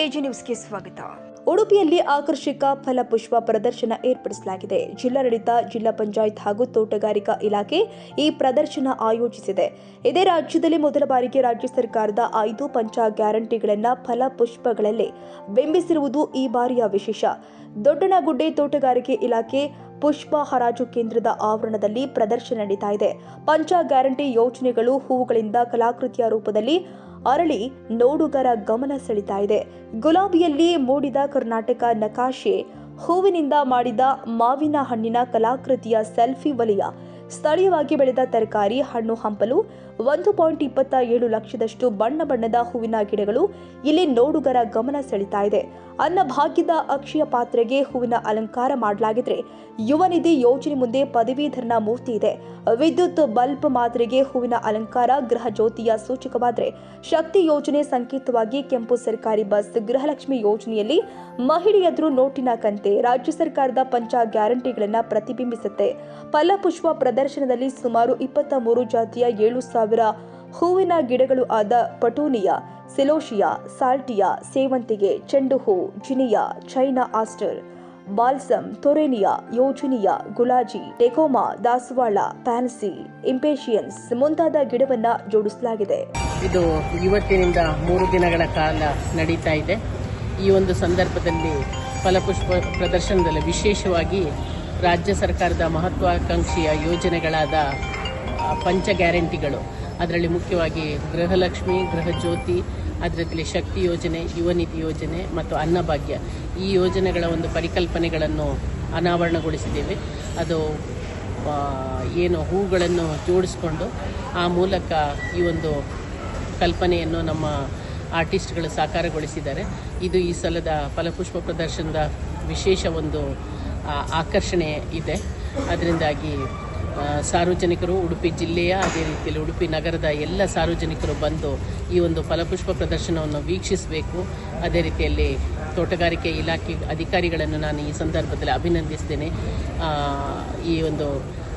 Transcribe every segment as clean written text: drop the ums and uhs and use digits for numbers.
AG ನ್ಯೂಸ್ಗೆ ಸ್ವಾಗತ. ಉಡುಪಿಯಲ್ಲಿ ಆಕರ್ಷಕ ಫಲಪುಷ್ಪ ಪ್ರದರ್ಶನ ಏರ್ಪಡಿಸಲಾಗಿದೆ. ಜಿಲ್ಲಾಡಳಿತ, ಜಿಲ್ಲಾ ಪಂಚಾಯತ್ ಹಾಗೂ ತೋಟಗಾರಿಕಾ ಇಲಾಖೆ ಈ ಪ್ರದರ್ಶನ ಆಯೋಜಿಸಿದೆ. ಇದೇ ರಾಜ್ಯದಲ್ಲಿ ಮೊದಲ ಬಾರಿಗೆ ರಾಜ್ಯ ಸರ್ಕಾರದ 5 ಪಂಚ ಗ್ಯಾರಂಟಿಗಳನ್ನು ಫಲಪುಷ್ಪಗಳಲ್ಲಿ ಬಿಂಬಿಸಿರುವುದು ಈ ಬಾರಿಯ ವಿಶೇಷ. ದೊಡ್ಡನಗುಡ್ಡೆ ತೋಟಗಾರಿಕೆ ಇಲಾಖೆ ಪುಷ್ಪ ಹರಾಜು ಕೇಂದ್ರದ ಆವರಣದಲ್ಲಿ ಪ್ರದರ್ಶನ ನಡೀತಾ ಇದೆ. ಪಂಚ ಗ್ಯಾರಂಟಿ ಯೋಜನೆಗಳು ಹೂವುಗಳಿಂದ ಕಲಾಕೃತಿಯ ರೂಪದಲ್ಲಿ ಅರಳಿ ನೋಡುಗರ ಗಮನ ಸೆಳೀತಾ ಇದೆ. ಗುಲಾಬಿಯಲ್ಲಿ ಮೂಡಿದ ಕರ್ನಾಟಕ ನಕಾಶೆ, ಹೂವಿನಿಂದ ಮಾಡಿದ ಮಾವಿನ ಹಣ್ಣಿನ ಕಲಾಕೃತಿಯ ಸೆಲ್ಫಿ ವಲಯ, ಸ್ಥಳೀಯವಾಗಿ ಬೆಳೆದ ತರಕಾರಿ, ಹಣ್ಣು ಹಂಪಲು, 1.27 ಲಕ್ಷದಷ್ಟು ಬಣ್ಣ ಬಣ್ಣದ ಹೂವಿನ ಗಿಡಗಳು ಇಲ್ಲಿ ನೋಡುಗರ ಗಮನ ಸೆಳೀತಾ ಇದೆ. ಅನ್ನಭಾಗ್ಯದ ಅಕ್ಷಯ ಪಾತ್ರೆಗೆ ಹೂವಿನ ಅಲಂಕಾರ ಮಾಡಲಾಗಿದ್ರೆ, ಯುವ ನಿಧಿ ಯೋಜನೆ ಮುಂದೆ ಪದವೀಧರನ ಮೂರ್ತಿ ಇದೆ. ವಿದ್ಯುತ್ ಬಲ್ಬ್ ಮಾದರಿಗೆ ಹೂವಿನ ಅಲಂಕಾರ ಗೃಹ ಜ್ಯೋತಿಯ ಸೂಚಕವಾದರೆ, ಶಕ್ತಿ ಯೋಜನೆ ಸಂಕೇತವಾಗಿ ಕೆಂಪು ಸರ್ಕಾರಿ ಬಸ್, ಗೃಹಲಕ್ಷ್ಮಿ ಯೋಜನೆಯಲ್ಲಿ ಮಹಿಳೆಯರು ನೋಟಿನ ಕಂತೆ, ರಾಜ್ಯ ಸರ್ಕಾರದ ಪಂಚ ಗ್ಯಾರಂಟಿಗಳನ್ನು ಪ್ರತಿಬಿಂಬಿಸುತ್ತೆ. ಫಲಪುಷ್ಪ ಪ್ರದರ್ಶನದಲ್ಲಿ ಸುಮಾರು 23 ಜಾತಿಯ 7,000 ಹೂವಿನ ಗಿಡಗಳು ಆದ ಪಟೂನಿಯಾ, ಸಿಲೋಶಿಯಾ, ಸಾಲ್ಟಿಯಾ, ಸೇವಂತಿಗೆ, ಚೆಂಡು ಹೂ, ಜಿನಿಯಾ, ಚೈನಾ ಆಸ್ಟರ್, ಬಾಲ್ಸಮ್, ತೊರೇನಿಯಾ, ಯೋಜಿನಿಯಾ, ಗುಲಾಜಿ, ಟೆಕೋಮಾ, ದಾಸವಾಳ, ಪ್ಯಾನ್ಸಿ, ಇಂಪೇಷಿಯನ್ಸ್ ಮುಂತಾದ ಗಿಡವನ್ನ ಜೋಡಿಸಲಾಗಿದೆ. ಇದು ಇವತ್ತಿನಿಂದ 3 ದಿನಗಳ ಕಾಲ ನಡೀತಾ ಇದೆ. ಈ ಒಂದು ಸಂದರ್ಭದಲ್ಲಿ ಫಲಪುಷ್ಪ ಪ್ರದರ್ಶನದಲ್ಲಿ ವಿಶೇಷವಾಗಿ ರಾಜ್ಯ ಸರ್ಕಾರದ ಮಹತ್ವಾಕಾಂಕ್ಷೆಯ ಯೋಜನೆಗಳಾದ ಪಂಚ ಗ್ಯಾರಂಟಿಗಳು, ಅದರಲ್ಲಿ ಮುಖ್ಯವಾಗಿ ಗೃಹಲಕ್ಷ್ಮಿ, ಗೃಹಜ್ಯೋತಿ, ಅದರಲ್ಲಿ ಶಕ್ತಿ ಯೋಜನೆ, ಯುವ ನಿಧಿ ಯೋಜನೆ ಮತ್ತು ಅನ್ನಭಾಗ್ಯ, ಈ ಯೋಜನೆಗಳ ಒಂದು ಪರಿಕಲ್ಪನೆಗಳನ್ನು ಅನಾವರಣಗೊಳಿಸಿದ್ದೇವೆ. ಅದು ಏನು ಹೂಗಳನ್ನು ಜೋಡಿಸಿಕೊಂಡು ಆ ಮೂಲಕ ಈ ಒಂದು ಕಲ್ಪನೆಯನ್ನು ನಮ್ಮ ಆರ್ಟಿಸ್ಟ್ಗಳು ಸಾಕಾರಗೊಳಿಸಿದ್ದಾರೆ. ಇದು ಈ ಸಲದ ಫಲಪುಷ್ಪ ಪ್ರದರ್ಶನದ ವಿಶೇಷ ಒಂದು ಆಕರ್ಷಣೆ ಇದೆ. ಅದರಿಂದಾಗಿ ಸಾರ್ವಜನಿಕರು, ಉಡುಪಿ ಜಿಲ್ಲೆಯ ಅದೇ ರೀತಿಯಲ್ಲಿ ಉಡುಪಿ ನಗರದ ಎಲ್ಲ ಸಾರ್ವಜನಿಕರು ಬಂದು ಈ ಒಂದು ಫಲಪುಷ್ಪ ಪ್ರದರ್ಶನವನ್ನು ವೀಕ್ಷಿಸಬೇಕು. ಅದೇ ರೀತಿಯಲ್ಲಿ ತೋಟಗಾರಿಕೆ ಇಲಾಖೆ ಅಧಿಕಾರಿಗಳನ್ನು ನಾನು ಈ ಸಂದರ್ಭದಲ್ಲಿ ಅಭಿನಂದಿಸ್ತೇನೆ, ಈ ಒಂದು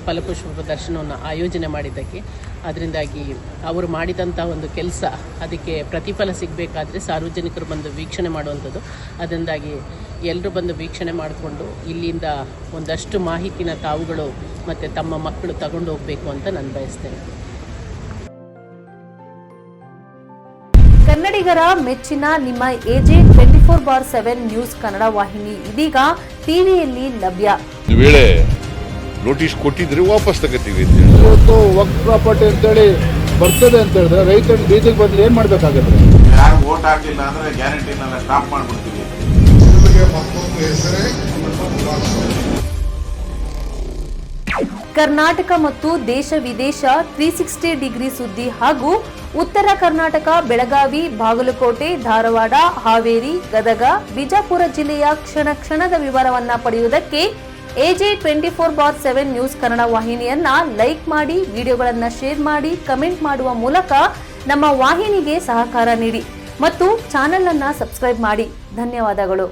ಫಲಪುಷ್ಪ ಪ್ರದರ್ಶನವನ್ನು ಆಯೋಜನೆ ಮಾಡಿದ್ದಕ್ಕೆ. ಅದರಿಂದಾಗಿ ಅವರು ಮಾಡಿದಂಥ ಒಂದು ಕೆಲಸ, ಅದಕ್ಕೆ ಪ್ರತಿಫಲ ಸಿಗಬೇಕಾದ್ರೆ ಸಾರ್ವಜನಿಕರು ಬಂದು ವೀಕ್ಷಣೆ ಮಾಡುವಂಥದ್ದು. ಅದರಿಂದಾಗಿ ಎಲ್ಲರೂ ಬಂದು ವೀಕ್ಷಣೆ ಮಾಡಿಕೊಂಡು ಇಲ್ಲಿಂದ ಒಂದಷ್ಟು ಮಾಹಿತಿನ ತಾವುಗಳು ಮತ್ತು ತಮ್ಮ ಮಕ್ಕಳು ತಗೊಂಡು ಹೋಗಬೇಕು ಅಂತ ನಾನು ಬಯಸ್ತೇನೆ. ಕನ್ನಡಿಗರ ಮೆಚ್ಚಿನ ನಿಮ್ಮ ಎಜೆ 24/7 ನ್ಯೂಸ್ ಕನ್ನಡ ವಾಹಿನಿ ಇದೀಗ ಟಿವಿಯಲ್ಲಿ ಲಭ್ಯ. ವೇಳೆ ನೋಟಿಸ್ ಕೊಟ್ಟಿದ್ರೆ ವಾಪಸ್ ತಗೋತೀವಿ. ಇವತ್ತು ವಕ್ಫ್ ಪ್ರಾಪರ್ಟಿ ಅಂತೇಳಿ ಬರ್ತದೆ ಅಂತ ಹೇಳಿದ್ರೆ ರೈತರು ಬೀದಿಗೆ ಬದಲು ಏನ್ ಮಾಡ್ಬೇಕಾಗತ್ತೆ? ಯಾರು ವೋಟ್ ಹಾಕಿಲ್ಲ ಅಂದ್ರೆ ಗ್ಯಾರಂಟಿನೆಲ್ಲ ಸ್ಟಾಪ್ ಮಾಡ್ಬಿಡ್ತೀವಿ. ಕರ್ನಾಟಕ ಮತ್ತು ದೇಶ ವಿದೇಶ 360 ಡಿಗ್ರಿ ಸುದ್ದಿ ಹಾಗೂ ಉತ್ತರ ಕರ್ನಾಟಕ, ಬೆಳಗಾವಿ, ಬಾಗಲಕೋಟೆ, ಧಾರವಾಡ, ಹಾವೇರಿ, ಗದಗ, ಬಿಜಾಪುರ ಜಿಲ್ಲೆಯ ಕ್ಷಣ ಕ್ಷಣದ ವಿವರವನ್ನ ಪಡೆಯುವುದಕ್ಕೆ ಎಜೆ 24/7 ನ್ಯೂಸ್ ಕನ್ನಡ ವಾಹಿನಿಯನ್ನ ಲೈಕ್ ಮಾಡಿ, ವಿಡಿಯೋಗಳನ್ನ ಶೇರ್ ಮಾಡಿ, ಕಮೆಂಟ್ ಮಾಡುವ ಮೂಲಕ ನಮ್ಮ ವಾಹಿನಿಗೆ ಸಹಕಾರ ನೀಡಿ ಮತ್ತು ಚಾನೆಲ್ ಅನ್ನ ಸಬ್ಸ್ಕ್ರೈಬ್ ಮಾಡಿ. ಧನ್ಯವಾದಗಳು.